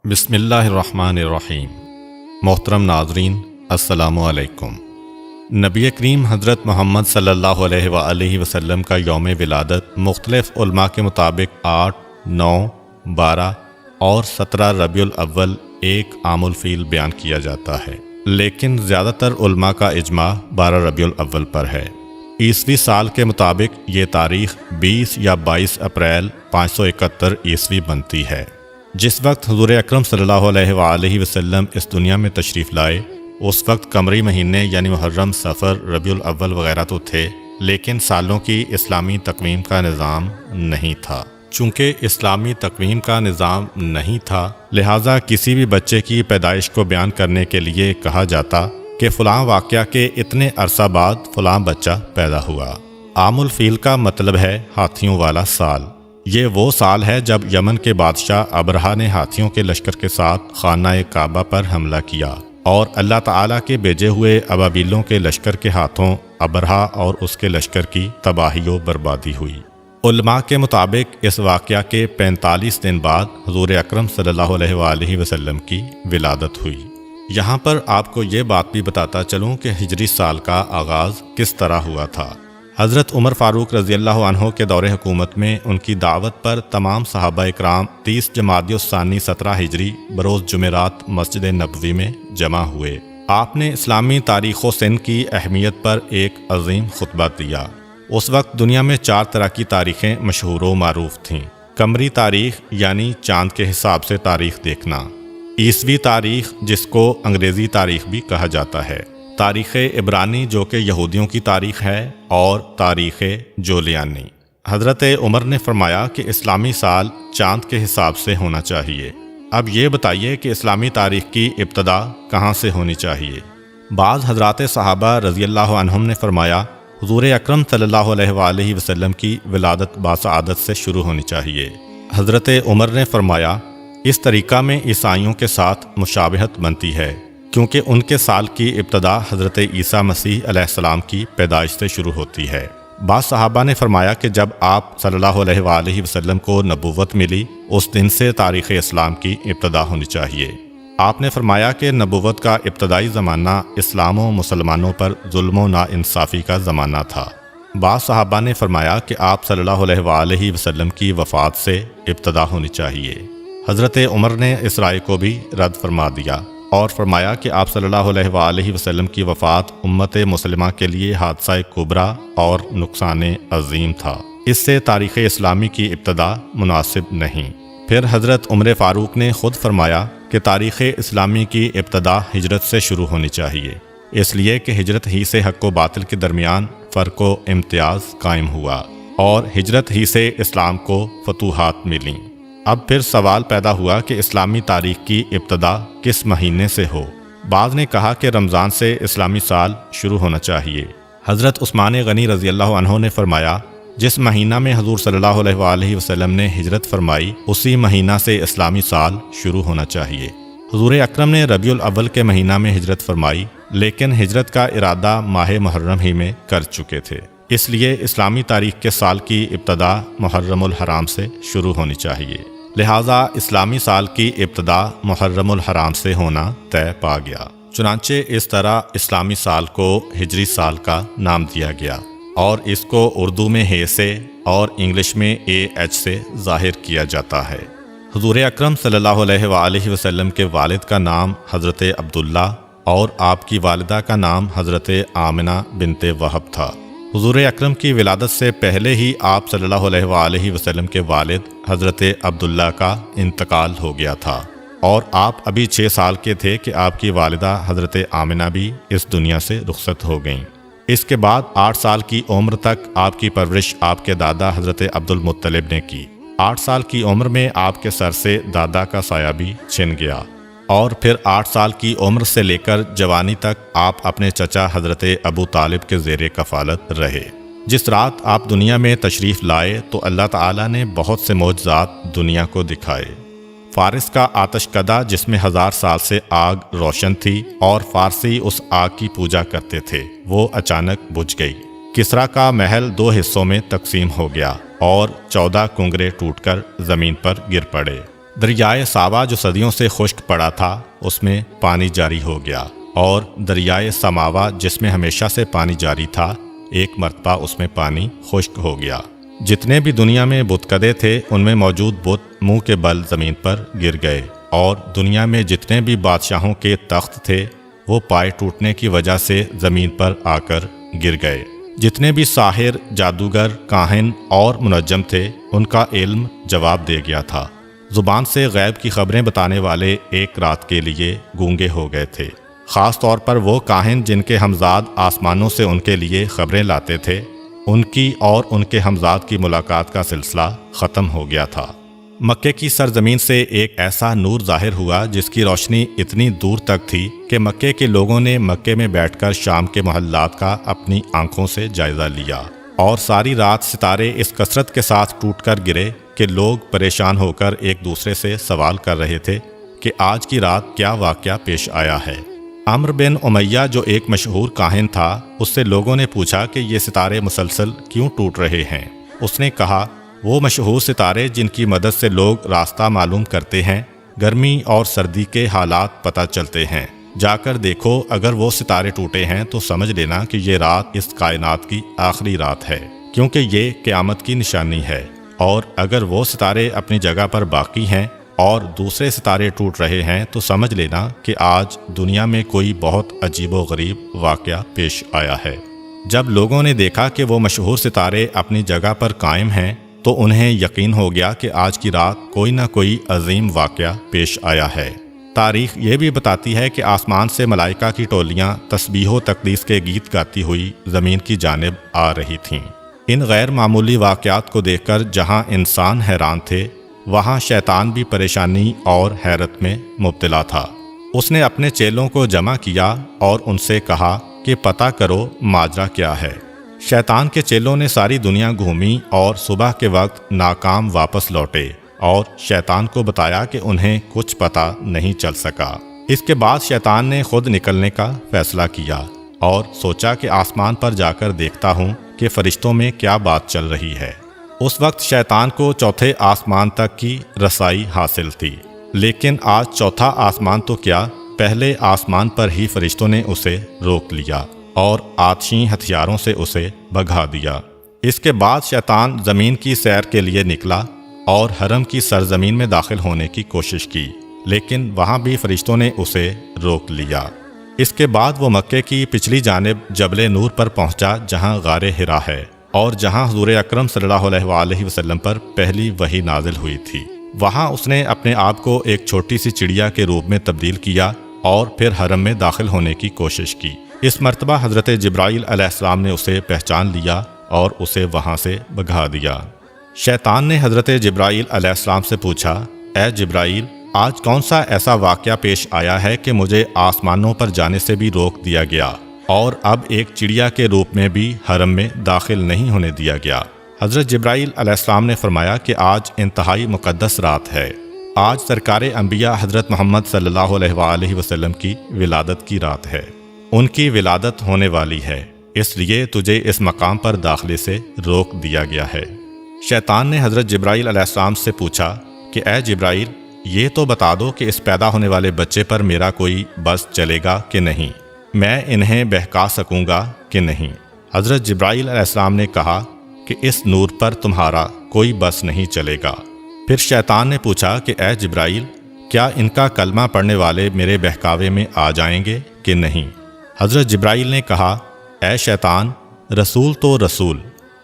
بسم اللہ الرحمن الرحیم۔ محترم ناظرین، السلام علیکم۔ نبی کریم حضرت محمد صلی اللہ علیہ وآلہ وسلم کا یوم ولادت مختلف علماء کے مطابق 8، 9، 12 اور 17 ربیع الاول ایک عام الفیل بیان کیا جاتا ہے، لیکن زیادہ تر علماء کا اجماع 12 ربیع الاول پر ہے۔ عیسوی سال کے مطابق یہ تاریخ 20 یا 22 اپریل 571 عیسوی بنتی ہے، جس وقت حضور اکرم صلی اللہ علیہ وآلہ وسلم اس دنیا میں تشریف لائے۔ اس وقت قمری مہینے یعنی محرم، صفر، ربیع الاول وغیرہ تو تھے، لیکن سالوں کی اسلامی تقویم کا نظام نہیں تھا۔ چونکہ اسلامی تقویم کا نظام نہیں تھا، لہٰذا کسی بھی بچے کی پیدائش کو بیان کرنے کے لیے کہا جاتا کہ فلاں واقعہ کے اتنے عرصہ بعد فلاں بچہ پیدا ہوا۔ عام الفیل کا مطلب ہے ہاتھیوں والا سال۔ یہ وہ سال ہے جب یمن کے بادشاہ ابرہا نے ہاتھیوں کے لشکر کے ساتھ خانہ کعبہ پر حملہ کیا اور اللہ تعالیٰ کے بھیجے ہوئے ابابیلوں کے لشکر کے ہاتھوں ابرہا اور اس کے لشکر کی تباہی و بربادی ہوئی۔ علماء کے مطابق اس واقعہ کے 45 دن بعد حضور اکرم صلی اللہ علیہ وآلہ وسلم کی ولادت ہوئی۔ یہاں پر آپ کو یہ بات بھی بتاتا چلوں کہ ہجری سال کا آغاز کس طرح ہوا تھا۔ حضرت عمر فاروق رضی اللہ عنہ کے دور حکومت میں ان کی دعوت پر تمام صحابہ اکرام 30 جمادی الثانی 17 ہجری بروز جمعرات مسجد نبوی میں جمع ہوئے۔ آپ نے اسلامی تاریخ و سن کی اہمیت پر ایک عظیم خطبہ دیا۔ اس وقت دنیا میں 4 طرح کی تاریخیں مشہور و معروف تھیں۔ قمری تاریخ یعنی چاند کے حساب سے تاریخ دیکھنا، عیسوی تاریخ جس کو انگریزی تاریخ بھی کہا جاتا ہے، تاریخ عبرانی جو کہ یہودیوں کی تاریخ ہے، اور تاریخ جولیانی۔ حضرت عمر نے فرمایا کہ اسلامی سال چاند کے حساب سے ہونا چاہیے۔ اب یہ بتائیے کہ اسلامی تاریخ کی ابتدا کہاں سے ہونی چاہیے؟ بعض حضرات صحابہ رضی اللہ عنہم نے فرمایا حضور اکرم صلی اللہ علیہ وآلہ وسلم کی ولادت باسعادت سے شروع ہونی چاہیے۔ حضرت عمر نے فرمایا اس طریقہ میں عیسائیوں کے ساتھ مشابہت بنتی ہے، کیونکہ ان کے سال کی ابتدا حضرت عیسیٰ مسیح علیہ السلام کی پیدائش سے شروع ہوتی ہے۔ بعض صحابہ نے فرمایا کہ جب آپ صلی اللہ علیہ وآلہ وسلم کو نبوت ملی، اس دن سے تاریخ اسلام کی ابتدا ہونی چاہیے۔ آپ نے فرمایا کہ نبوت کا ابتدائی زمانہ اسلام و مسلمانوں پر ظلم و ناانصافی کا زمانہ تھا۔ بعض صحابہ نے فرمایا کہ آپ صلی اللہ علیہ وآلہ وسلم کی وفات سے ابتدا ہونی چاہیے۔ حضرت عمر نے اس رائے کو بھی رد فرما دیا اور فرمایا کہ آپ صلی اللہ علیہ وآلہ وسلم کی وفات امت مسلمہ کے لیے حادثہ کبریٰ اور نقصان عظیم تھا، اس سے تاریخ اسلامی کی ابتدا مناسب نہیں۔ پھر حضرت عمر فاروق نے خود فرمایا کہ تاریخ اسلامی کی ابتدا ہجرت سے شروع ہونی چاہیے، اس لیے کہ ہجرت ہی سے حق و باطل کے درمیان فرق و امتیاز قائم ہوا اور ہجرت ہی سے اسلام کو فتوحات ملیں۔ اب پھر سوال پیدا ہوا کہ اسلامی تاریخ کی ابتدا کس مہینے سے ہو؟ بعض نے کہا کہ رمضان سے اسلامی سال شروع ہونا چاہیے۔ حضرت عثمان غنی رضی اللہ عنہ نے فرمایا جس مہینہ میں حضور صلی اللہ علیہ وآلہ وسلم نے ہجرت فرمائی، اسی مہینہ سے اسلامی سال شروع ہونا چاہیے۔ حضور اکرم نے ربیع الاول کے مہینہ میں ہجرت فرمائی، لیکن ہجرت کا ارادہ ماہ محرم ہی میں کر چکے تھے، اس لیے اسلامی تاریخ کے سال کی ابتدا محرم الحرام سے شروع ہونی چاہیے۔ لہٰذا اسلامی سال کی ابتدا محرم الحرام سے ہونا طے پا گیا۔ چنانچہ اس طرح اسلامی سال کو ہجری سال کا نام دیا گیا، اور اس کو اردو میں ہے سے اور انگلش میں AH سے ظاہر کیا جاتا ہے۔ حضور اکرم صلی اللہ علیہ وآلہ وسلم کے والد کا نام حضرت عبداللہ اور آپ کی والدہ کا نام حضرت آمنہ بنت وہب تھا۔ حضور اکرم کی ولادت سے پہلے ہی آپ صلی اللہ علیہ وآلہ وسلم کے والد حضرت عبداللہ کا انتقال ہو گیا تھا، اور آپ ابھی 6 سال کے تھے کہ آپ کی والدہ حضرت آمنہ بھی اس دنیا سے رخصت ہو گئیں۔ اس کے بعد 8 سال کی عمر تک آپ کی پرورش آپ کے دادا حضرت عبدالمطلب نے کی۔ 8 سال کی عمر میں آپ کے سر سے دادا کا سایہ بھی چھن گیا، اور پھر 8 سال کی عمر سے لے کر جوانی تک آپ اپنے چچا حضرت ابو طالب کے زیر کفالت رہے۔ جس رات آپ دنیا میں تشریف لائے تو اللہ تعالیٰ نے بہت سے معجزات دنیا کو دکھائے۔ فارس کا آتش کدہ جس میں 1000 سال سے آگ روشن تھی اور فارسی اس آگ کی پوجا کرتے تھے، وہ اچانک بجھ گئی۔ کسریٰ کا محل 2 حصوں میں تقسیم ہو گیا اور 14 کنگرے ٹوٹ کر زمین پر گر پڑے۔ دریائے ساوا جو صدیوں سے خشک پڑا تھا اس میں پانی جاری ہو گیا، اور دریائے سماوا جس میں ہمیشہ سے پانی جاری تھا ایک مرتبہ اس میں پانی خشک ہو گیا۔ جتنے بھی دنیا میں بتکدے تھے ان میں موجود بت منہ کے بل زمین پر گر گئے، اور دنیا میں جتنے بھی بادشاہوں کے تخت تھے وہ پائے ٹوٹنے کی وجہ سے زمین پر آ کر گر گئے۔ جتنے بھی ساحر، جادوگر، کاہن اور منجم تھے ان کا علم جواب دے گیا تھا۔ زبان سے غیب کی خبریں بتانے والے ایک رات کے لیے گونگے ہو گئے تھے۔ خاص طور پر وہ کاہن جن کے ہمزاد آسمانوں سے ان کے لیے خبریں لاتے تھے، ان کی اور ان کے ہمزاد کی ملاقات کا سلسلہ ختم ہو گیا تھا۔ مکے کی سرزمین سے ایک ایسا نور ظاہر ہوا جس کی روشنی اتنی دور تک تھی کہ مکے کے لوگوں نے مکے میں بیٹھ کر شام کے محلات کا اپنی آنکھوں سے جائزہ لیا، اور ساری رات ستارے اس کثرت کے ساتھ ٹوٹ کر گرے کہ لوگ پریشان ہو کر ایک دوسرے سے سوال کر رہے تھے کہ آج کی رات کیا واقعہ پیش آیا ہے۔ عمرو بن امیہ جو ایک مشہور کاہن تھا، اس سے لوگوں نے پوچھا کہ یہ ستارے مسلسل کیوں ٹوٹ رہے ہیں؟ اس نے کہا، وہ مشہور ستارے جن کی مدد سے لوگ راستہ معلوم کرتے ہیں، گرمی اور سردی کے حالات پتہ چلتے ہیں، جا کر دیکھو، اگر وہ ستارے ٹوٹے ہیں تو سمجھ لینا کہ یہ رات اس کائنات کی آخری رات ہے، کیونکہ یہ قیامت کی نشانی ہے، اور اگر وہ ستارے اپنی جگہ پر باقی ہیں اور دوسرے ستارے ٹوٹ رہے ہیں تو سمجھ لینا کہ آج دنیا میں کوئی بہت عجیب و غریب واقعہ پیش آیا ہے۔ جب لوگوں نے دیکھا کہ وہ مشہور ستارے اپنی جگہ پر قائم ہیں تو انہیں یقین ہو گیا کہ آج کی رات کوئی نہ کوئی عظیم واقعہ پیش آیا ہے۔ تاریخ یہ بھی بتاتی ہے کہ آسمان سے ملائکہ کی ٹولیاں تسبیح و تقدیس کے گیت گاتی ہوئی زمین کی جانب آ رہی تھیں۔ ان غیر معمولی واقعات کو دیکھ کر جہاں انسان حیران تھے، وہاں شیطان بھی پریشانی اور حیرت میں مبتلا تھا۔ اس نے اپنے چیلوں کو جمع کیا اور ان سے کہا کہ پتہ کرو ماجرا کیا ہے۔ شیطان کے چیلوں نے ساری دنیا گھومی اور صبح کے وقت ناکام واپس لوٹے، اور شیطان کو بتایا کہ انہیں کچھ پتہ نہیں چل سکا۔ اس کے بعد شیطان نے خود نکلنے کا فیصلہ کیا اور سوچا کہ آسمان پر جا کر دیکھتا ہوں کہ فرشتوں میں کیا بات چل رہی ہے۔ اس وقت شیطان کو چوتھے آسمان تک کی رسائی حاصل تھی، لیکن آج چوتھا آسمان تو کیا، پہلے آسمان پر ہی فرشتوں نے اسے روک لیا اور آتشی ہتھیاروں سے اسے بھگا دیا۔ اس کے بعد شیطان زمین کی سیر کے لیے نکلا اور حرم کی سرزمین میں داخل ہونے کی کوشش کی، لیکن وہاں بھی فرشتوں نے اسے روک لیا۔ اس کے بعد وہ مکے کی پچھلی جانب جبل نور پر پہنچا جہاں غار حرا ہے، اور جہاں حضور اکرم صلی اللہ علیہ وآلہ وسلم پر پہلی وحی نازل ہوئی تھی۔ وہاں اس نے اپنے آپ کو ایک چھوٹی سی چڑیا کے روپ میں تبدیل کیا اور پھر حرم میں داخل ہونے کی کوشش کی۔ اس مرتبہ حضرت جبرائیل علیہ السلام نے اسے پہچان لیا اور اسے وہاں سے بھگا دیا۔ شیطان نے حضرت جبرائیل علیہ السلام سے پوچھا، اے جبرائیل، آج کون سا ایسا واقعہ پیش آیا ہے کہ مجھے آسمانوں پر جانے سے بھی روک دیا گیا اور اب ایک چڑیا کے روپ میں بھی حرم میں داخل نہیں ہونے دیا گیا؟ حضرت جبرائیل علیہ السلام نے فرمایا کہ آج انتہائی مقدس رات ہے، آج سرکار انبیاء حضرت محمد صلی اللہ علیہ وآلہ وسلم کی ولادت کی رات ہے، ان کی ولادت ہونے والی ہے، اس لیے تجھے اس مقام پر داخلے سے روک دیا گیا ہے۔ شیطان نے حضرت جبرائیل علیہ السلام سے پوچھا کہ اے جبرائیل، یہ تو بتا دو کہ اس پیدا ہونے والے بچے پر میرا کوئی بس چلے گا کہ نہیں، میں انہیں بہکا سکوں گا کہ نہیں؟ حضرت جبرائیل علیہ السلام نے کہا کہ اس نور پر تمہارا کوئی بس نہیں چلے گا۔ پھر شیطان نے پوچھا کہ اے جبرائیل، کیا ان کا کلمہ پڑھنے والے میرے بہکاوے میں آ جائیں گے کہ نہیں؟ حضرت جبرائیل نے کہا، اے شیطان، رسول تو رسول،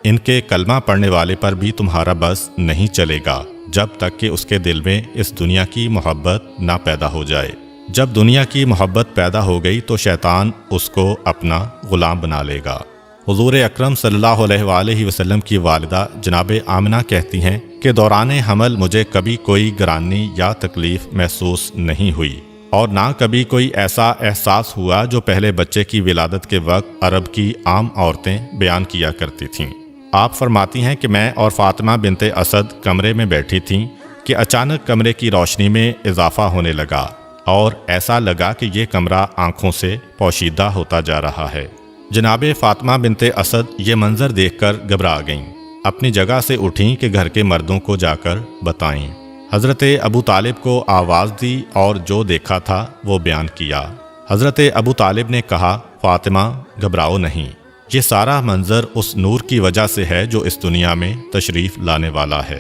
ان کے کلمہ پڑھنے والے پر بھی تمہارا بس نہیں چلے گا جب تک کہ اس کے دل میں اس دنیا کی محبت نہ پیدا ہو جائے۔ جب دنیا کی محبت پیدا ہو گئی تو شیطان اس کو اپنا غلام بنا لے گا۔ حضور اکرم صلی اللہ علیہ وآلہ وسلم کی والدہ جناب آمنہ کہتی ہیں کہ دوران حمل مجھے کبھی کوئی گرانی یا تکلیف محسوس نہیں ہوئی، اور نہ کبھی کوئی ایسا احساس ہوا جو پہلے بچے کی ولادت کے وقت عرب کی عام عورتیں بیان کیا کرتی تھیں۔ آپ فرماتی ہیں کہ میں اور فاطمہ بنت اسد کمرے میں بیٹھی تھیں کہ اچانک کمرے کی روشنی میں اضافہ ہونے لگا اور ایسا لگا کہ یہ کمرہ آنکھوں سے پوشیدہ ہوتا جا رہا ہے۔ جناب فاطمہ بنت اسد یہ منظر دیکھ کر گھبرا گئیں، اپنی جگہ سے اٹھیں کہ گھر کے مردوں کو جا کر بتائیں۔ حضرت ابو طالب کو آواز دی اور جو دیکھا تھا وہ بیان کیا۔ حضرت ابو طالب نے کہا، فاطمہ گھبراؤ نہیں، یہ سارا منظر اس نور کی وجہ سے ہے جو اس دنیا میں تشریف لانے والا ہے۔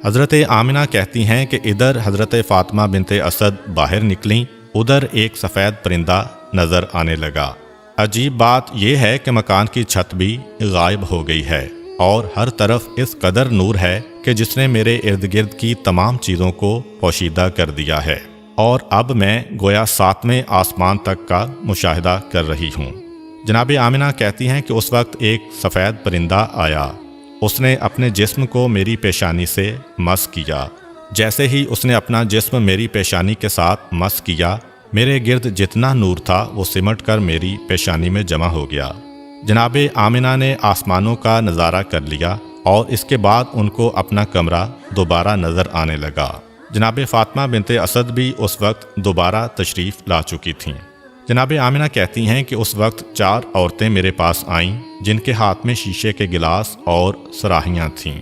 حضرت آمنہ کہتی ہیں کہ ادھر حضرت فاطمہ بنت اسد باہر نکلیں، ادھر ایک سفید پرندہ نظر آنے لگا۔ عجیب بات یہ ہے کہ مکان کی چھت بھی غائب ہو گئی ہے اور ہر طرف اس قدر نور ہے کہ جس نے میرے ارد گرد کی تمام چیزوں کو پوشیدہ کر دیا ہے، اور اب میں گویا 7ویں آسمان تک کا مشاہدہ کر رہی ہوں۔ جناب آمنہ کہتی ہیں کہ اس وقت ایک سفید پرندہ آیا، اس نے اپنے جسم کو میری پیشانی سے مس کیا۔ جیسے ہی اس نے اپنا جسم میری پیشانی کے ساتھ مس کیا، میرے گرد جتنا نور تھا وہ سمٹ کر میری پیشانی میں جمع ہو گیا۔ جناب آمنہ نے آسمانوں کا نظارہ کر لیا اور اس کے بعد ان کو اپنا کمرہ دوبارہ نظر آنے لگا۔ جناب فاطمہ بنت اسد بھی اس وقت دوبارہ تشریف لا چکی تھیں۔ جناب آمنہ کہتی ہیں کہ اس وقت 4 عورتیں میرے پاس آئیں جن کے ہاتھ میں شیشے کے گلاس اور صراحیاں تھیں۔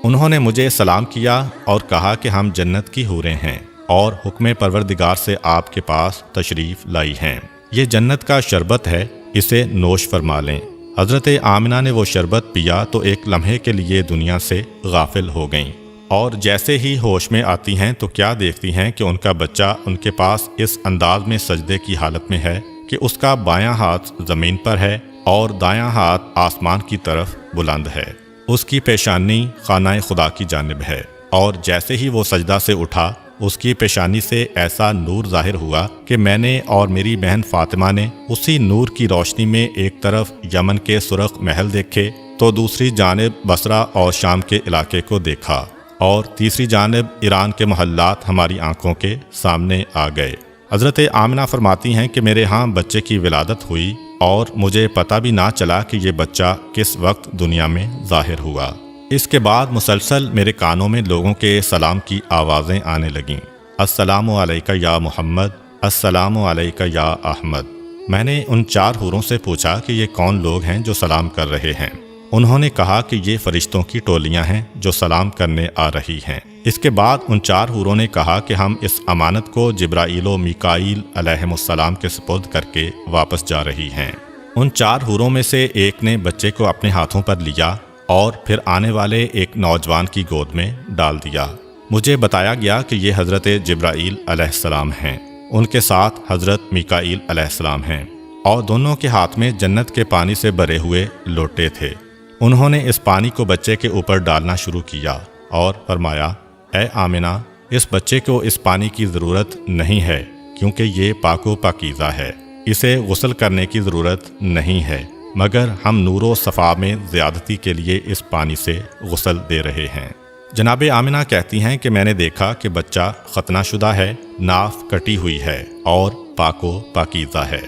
انہوں نے مجھے سلام کیا اور کہا کہ ہم جنت کی حوریں ہیں اور حکم پروردگار سے آپ کے پاس تشریف لائی ہیں۔ یہ جنت کا شربت ہے، اسے نوش فرما لیں۔ حضرت آمنہ نے وہ شربت پیا تو ایک لمحے کے لیے دنیا سے غافل ہو گئیں، اور جیسے ہی ہوش میں آتی ہیں تو کیا دیکھتی ہیں کہ ان کا بچہ ان کے پاس اس انداز میں سجدے کی حالت میں ہے کہ اس کا بایاں ہاتھ زمین پر ہے اور دایاں ہاتھ آسمان کی طرف بلند ہے۔ اس کی پیشانی خانہ خدا کی جانب ہے، اور جیسے ہی وہ سجدہ سے اٹھا اس کی پیشانی سے ایسا نور ظاہر ہوا کہ میں نے اور میری بہن فاطمہ نے اسی نور کی روشنی میں ایک طرف یمن کے سرخ محل دیکھے تو دوسری جانب بصرہ اور شام کے علاقے کو دیکھا، اور تیسری جانب ایران کے محلات ہماری آنکھوں کے سامنے آ گئے۔ حضرت آمنہ فرماتی ہیں کہ میرے ہاں بچے کی ولادت ہوئی اور مجھے پتہ بھی نہ چلا کہ یہ بچہ کس وقت دنیا میں ظاہر ہوا۔ اس کے بعد مسلسل میرے کانوں میں لوگوں کے سلام کی آوازیں آنے لگیں، السلام علیکہ یا محمد، السلام علیکہ یا احمد۔ میں نے ان 4 حوروں سے پوچھا کہ یہ کون لوگ ہیں جو سلام کر رہے ہیں؟ انہوں نے کہا کہ یہ فرشتوں کی ٹولیاں ہیں جو سلام کرنے آ رہی ہیں۔ اس کے بعد ان 4 حوروں نے کہا کہ ہم اس امانت کو جبرائیل و میکائیل علیہم السلام کے سپرد کر کے واپس جا رہی ہیں۔ ان 4 حوروں میں سے ایک نے بچے کو اپنے ہاتھوں پر لیا اور پھر آنے والے ایک نوجوان کی گود میں ڈال دیا۔ مجھے بتایا گیا کہ یہ حضرت جبرائیل علیہ السلام ہیں، ان کے ساتھ حضرت میکائیل علیہ السلام ہیں، اور دونوں کے ہاتھ میں جنت کے پانی سے بھرے ہوئے لوٹے تھے۔ انہوں نے اس پانی کو بچے کے اوپر ڈالنا شروع کیا اور فرمایا، اے آمنہ، اس بچے کو اس پانی کی ضرورت نہیں ہے کیونکہ یہ پاک و پاکیزہ ہے، اسے غسل کرنے کی ضرورت نہیں ہے، مگر ہم نور و صفا میں زیادتی کے لیے اس پانی سے غسل دے رہے ہیں۔ جناب آمنہ کہتی ہیں کہ میں نے دیکھا کہ بچہ ختنہ شدہ ہے، ناف کٹی ہوئی ہے اور پاک و پاکیزہ ہے۔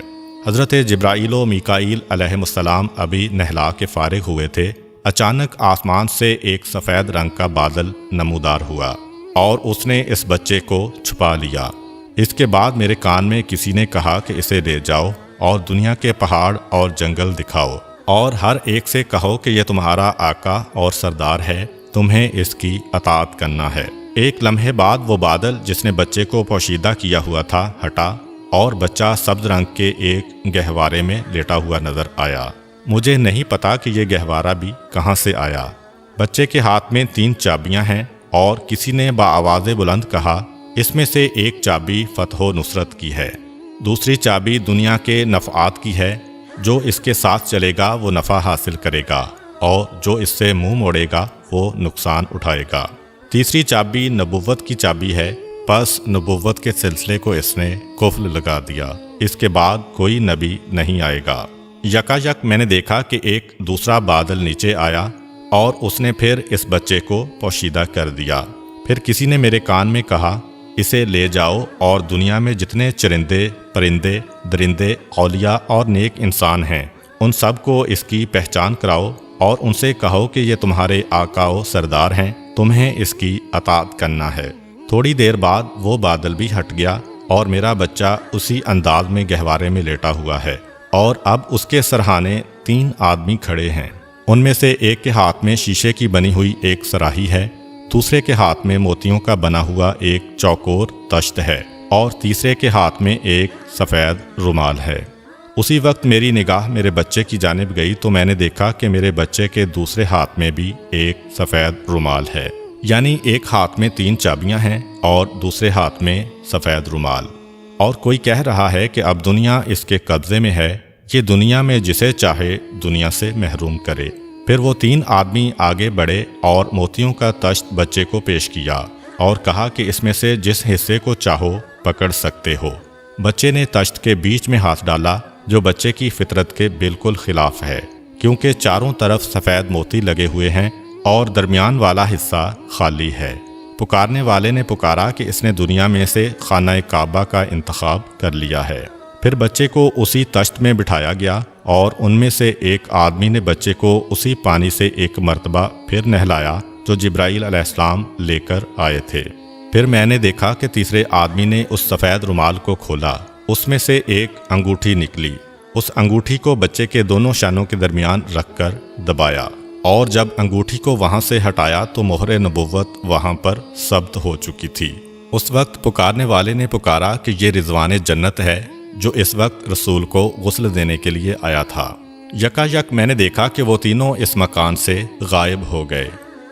حضرت جبرائیل و میکائیل علیہم السلام ابھی نہلا کے فارغ ہوئے تھے، اچانک آسمان سے ایک سفید رنگ کا بادل نمودار ہوا اور اس نے اس بچے کو چھپا لیا۔ اس کے بعد میرے کان میں کسی نے کہا کہ اسے لے جاؤ اور دنیا کے پہاڑ اور جنگل دکھاؤ، اور ہر ایک سے کہو کہ یہ تمہارا آقا اور سردار ہے، تمہیں اس کی اطاعت کرنا ہے۔ ایک لمحے بعد وہ بادل جس نے بچے کو پوشیدہ کیا ہوا تھا ہٹا اور بچہ سبز رنگ کے ایک گہوارے میں لیٹا ہوا نظر آیا۔ مجھے نہیں پتا کہ یہ گہوارہ بھی کہاں سے آیا۔ بچے کے ہاتھ میں 3 چابیاں ہیں اور کسی نے بآواز بلند کہا، اس میں سے ایک چابی فتح و نصرت کی ہے، دوسری چابی دنیا کے نفعات کی ہے، جو اس کے ساتھ چلے گا وہ نفع حاصل کرے گا اور جو اس سے منہ موڑے گا وہ نقصان اٹھائے گا، تیسری چابی نبوت کی چابی ہے، پس نبوت کے سلسلے کو اس نے قفل لگا دیا، اس کے بعد کوئی نبی نہیں آئے گا۔ یکا یک میں نے دیکھا کہ ایک دوسرا بادل نیچے آیا اور اس نے پھر اس بچے کو پوشیدہ کر دیا۔ پھر کسی نے میرے کان میں کہا، اسے لے جاؤ اور دنیا میں جتنے چرندے، پرندے، درندے، اولیاء اور نیک انسان ہیں ان سب کو اس کی پہچان کراؤ اور ان سے کہو کہ یہ تمہارے آقا و سردار ہیں، تمہیں اس کی اطاعت کرنا ہے۔ تھوڑی دیر بعد وہ بادل بھی ہٹ گیا اور میرا بچہ اسی انداز میں گہوارے میں لیٹا ہوا ہے، اور اب اس کے سرہانے 3 آدمی کھڑے ہیں۔ ان میں سے ایک کے ہاتھ میں شیشے کی بنی ہوئی ایک صراحی ہے، دوسرے کے ہاتھ میں موتیوں کا بنا ہوا ایک چوکور تشت ہے اور تیسرے کے ہاتھ میں ایک سفید رومال ہے۔ اسی وقت میری نگاہ میرے بچے کی جانب گئی تو میں نے دیکھا کہ میرے بچے کے دوسرے ہاتھ میں بھی ایک سفید رومال ہے، یعنی ایک ہاتھ میں 3 چابیاں ہیں اور دوسرے ہاتھ میں سفید رومال، اور کوئی کہہ رہا ہے کہ اب دنیا اس کے قبضے میں ہے، یہ دنیا میں جسے چاہے دنیا سے محروم کرے۔ پھر وہ 3 آدمی آگے بڑھے اور موتیوں کا تشت بچے کو پیش کیا اور کہا کہ اس میں سے جس حصے کو چاہو پکڑ سکتے ہو۔ بچے نے تشت کے بیچ میں ہاتھ ڈالا، جو بچے کی فطرت کے بالکل خلاف ہے، کیونکہ چاروں طرف سفید موتی لگے ہوئے ہیں اور درمیان والا حصہ خالی ہے۔ پکارنے والے نے پکارا کہ اس نے دنیا میں سے خانہ کعبہ کا انتخاب کر لیا ہے۔ پھر بچے کو اسی تشت میں بٹھایا گیا اور ان میں سے ایک آدمی نے بچے کو اسی پانی سے ایک مرتبہ پھر نہلایا جو جبرائیل علیہ السلام لے کر آئے تھے۔ پھر میں نے دیکھا کہ تیسرے آدمی نے اس سفید رومال کو کھولا، اس میں سے ایک انگوٹھی نکلی، اس انگوٹھی کو بچے کے دونوں شانوں کے درمیان رکھ کر دبایا، اور جب انگوٹھی کو وہاں سے ہٹایا تو مہر نبوت وہاں پر ثبت ہو چکی تھی۔ اس وقت پکارنے والے نے پکارا کہ یہ رضوان جنت ہے جو اس وقت رسول کو غسل دینے کے لیے آیا تھا۔ یکا یک میں نے دیکھا کہ وہ تینوں اس مکان سے غائب ہو گئے۔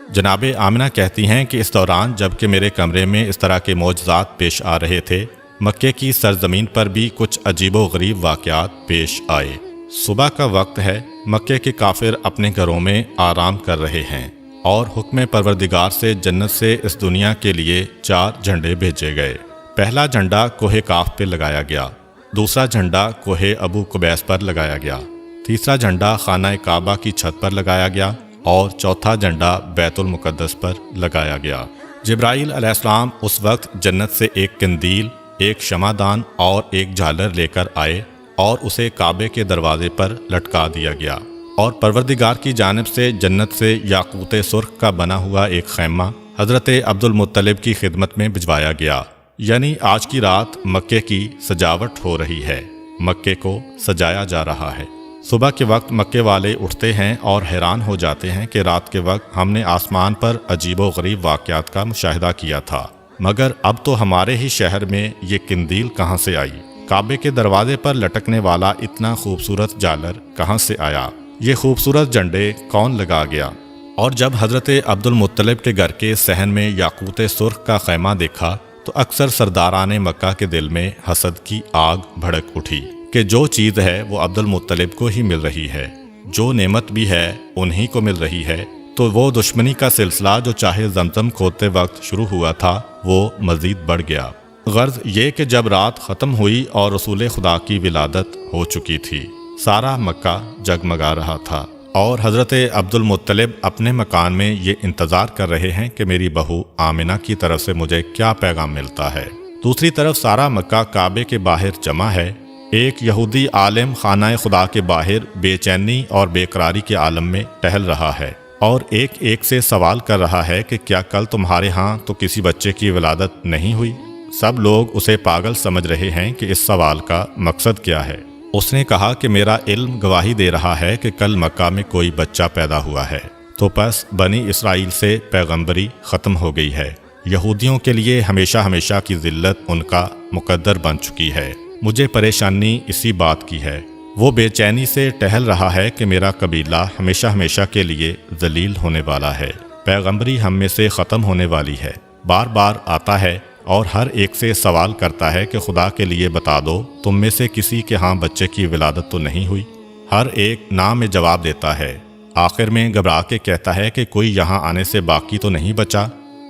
جناب آمنہ کہتی ہیں کہ اس دوران جب کہ میرے کمرے میں اس طرح کے معجزات پیش آ رہے تھے، مکے کی سرزمین پر بھی کچھ عجیب و غریب واقعات پیش آئے۔ صبح کا وقت ہے، مکے کے کافر اپنے گھروں میں آرام کر رہے ہیں اور حکم پروردگار سے جنت سے اس دنیا کے لیے 4 جھنڈے بھیجے گئے۔ پہلا جھنڈا کوہ کاف پہ لگایا گیا، دوسرا جھنڈا کوہ ابو قبیس پر لگایا گیا، تیسرا جھنڈا خانہ کعبہ کی چھت پر لگایا گیا اور چوتھا جھنڈا بیت المقدس پر لگایا گیا۔ جبرائیل علیہ السلام اس وقت جنت سے ایک قندیل، ایک شمعدان اور ایک جھالر لے کر آئے اور اسے کعبے کے دروازے پر لٹکا دیا گیا، اور پروردگار کی جانب سے جنت سے یاقوت سرخ کا بنا ہوا ایک خیمہ حضرت عبد المطلب کی خدمت میں بھجوایا گیا۔ یعنی آج کی رات مکے کی سجاوٹ ہو رہی ہے، مکے کو سجایا جا رہا ہے۔ صبح کے وقت مکے والے اٹھتے ہیں اور حیران ہو جاتے ہیں کہ رات کے وقت ہم نے آسمان پر عجیب و غریب واقعات کا مشاہدہ کیا تھا، مگر اب تو ہمارے ہی شہر میں یہ قندیل کہاں سے آئی؟ کعبے کے دروازے پر لٹکنے والا اتنا خوبصورت جالر کہاں سے آیا؟ یہ خوبصورت جھنڈے کون لگا گیا؟ اور جب حضرت عبد المطلب کے گھر کے صحن میں یاقوت سرخ کا خیمہ دیکھا تو اکثر سرداران مکہ کے دل میں حسد کی آگ بھڑک اٹھی کہ جو چیز ہے وہ عبد المطلب کو ہی مل رہی ہے، جو نعمت بھی ہے انہی کو مل رہی ہے، تو وہ دشمنی کا سلسلہ جو چاہے زمزم کھودتے وقت شروع ہوا تھا وہ مزید بڑھ گیا۔ غرض یہ کہ جب رات ختم ہوئی اور رسول خدا کی ولادت ہو چکی تھی، سارا مکہ جگمگا رہا تھا، اور حضرت عبد المطلب اپنے مکان میں یہ انتظار کر رہے ہیں کہ میری بہو آمنہ کی طرف سے مجھے کیا پیغام ملتا ہے۔ دوسری طرف سارا مکہ کعبے کے باہر جمع ہے۔ ایک یہودی عالم خانہ خدا کے باہر بے چینی اور بے قراری کے عالم میں ٹہل رہا ہے اور ایک ایک سے سوال کر رہا ہے کہ کیا کل تمہارے ہاں تو کسی بچے کی ولادت نہیں ہوئی؟ سب لوگ اسے پاگل سمجھ رہے ہیں کہ اس سوال کا مقصد کیا ہے۔ اس نے کہا کہ میرا علم گواہی دے رہا ہے کہ کل مکہ میں کوئی بچہ پیدا ہوا ہے، تو پس بنی اسرائیل سے پیغمبری ختم ہو گئی ہے۔ یہودیوں کے لیے ہمیشہ ہمیشہ کی ذلت ان کا مقدر بن چکی ہے۔ مجھے پریشانی اسی بات کی ہے۔ وہ بے چینی سے ٹہل رہا ہے کہ میرا قبیلہ ہمیشہ ہمیشہ کے لیے ذلیل ہونے والا ہے، پیغمبری ہم میں سے ختم ہونے والی ہے۔ بار بار آتا ہے اور ہر ایک سے سوال کرتا ہے کہ خدا کے لیے بتا دو، تم میں سے کسی کے ہاں بچے کی ولادت تو نہیں ہوئی؟ ہر ایک نام میں جواب دیتا ہے۔ آخر میں گھبرا کے کہتا ہے کہ کوئی یہاں آنے سے باقی تو نہیں بچا؟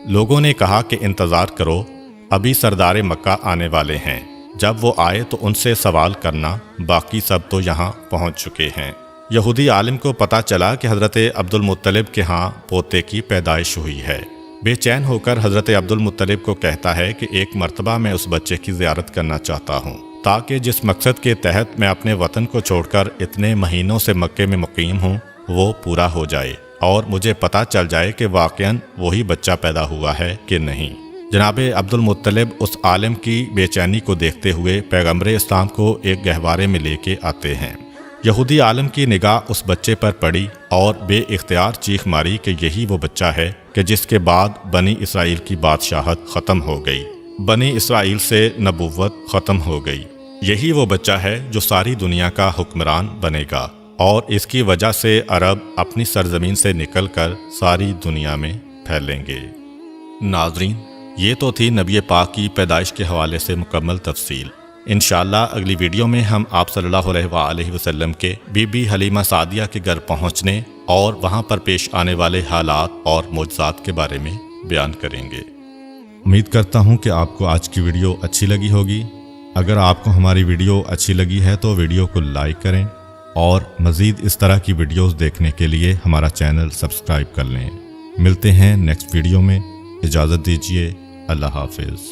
لوگوں نے کہا کہ انتظار کرو، ابھی سردار مکہ آنے والے ہیں، جب وہ آئے تو ان سے سوال کرنا، باقی سب تو یہاں پہنچ چکے ہیں۔ یہودی عالم کو پتہ چلا کہ حضرت عبد المطلب کے ہاں پوتے کی پیدائش ہوئی ہے۔ بے چین ہو کر حضرت عبد المطلب کو کہتا ہے کہ ایک مرتبہ میں اس بچے کی زیارت کرنا چاہتا ہوں، تاکہ جس مقصد کے تحت میں اپنے وطن کو چھوڑ کر اتنے مہینوں سے مکے میں مقیم ہوں وہ پورا ہو جائے اور مجھے پتہ چل جائے کہ واقعاً وہی بچہ پیدا ہوا ہے کہ نہیں۔ جناب عبد المطلب اس عالم کی بے چینی کو دیکھتے ہوئے پیغمبر اسلام کو ایک گہوارے میں لے کے آتے ہیں۔ یہودی عالم کی نگاہ اس بچے پر پڑی اور بے اختیار چیخ ماری کہ یہی وہ بچہ ہے کہ جس کے بعد بنی اسرائیل کی بادشاہت ختم ہو گئی، بنی اسرائیل سے نبوت ختم ہو گئی۔ یہی وہ بچہ ہے جو ساری دنیا کا حکمران بنے گا، اور اس کی وجہ سے عرب اپنی سرزمین سے نکل کر ساری دنیا میں پھیلیں گے۔ ناظرین، یہ تو تھی نبی پاک کی پیدائش کے حوالے سے مکمل تفصیل۔ انشاءاللہ اگلی ویڈیو میں ہم آپ صلی اللہ علیہ وآلہ وسلم کے بی بی حلیمہ سعدیہ کے گھر پہنچنے اور وہاں پر پیش آنے والے حالات اور معجزات کے بارے میں بیان کریں گے۔ امید کرتا ہوں کہ آپ کو آج کی ویڈیو اچھی لگی ہوگی۔ اگر آپ کو ہماری ویڈیو اچھی لگی ہے تو ویڈیو کو لائک کریں اور مزید اس طرح کی ویڈیوز دیکھنے کے لیے ہمارا چینل سبسکرائب کر لیں۔ ملتے ہیں نیکسٹ ویڈیو میں، اجازت دیجیے، اللہ حافظ۔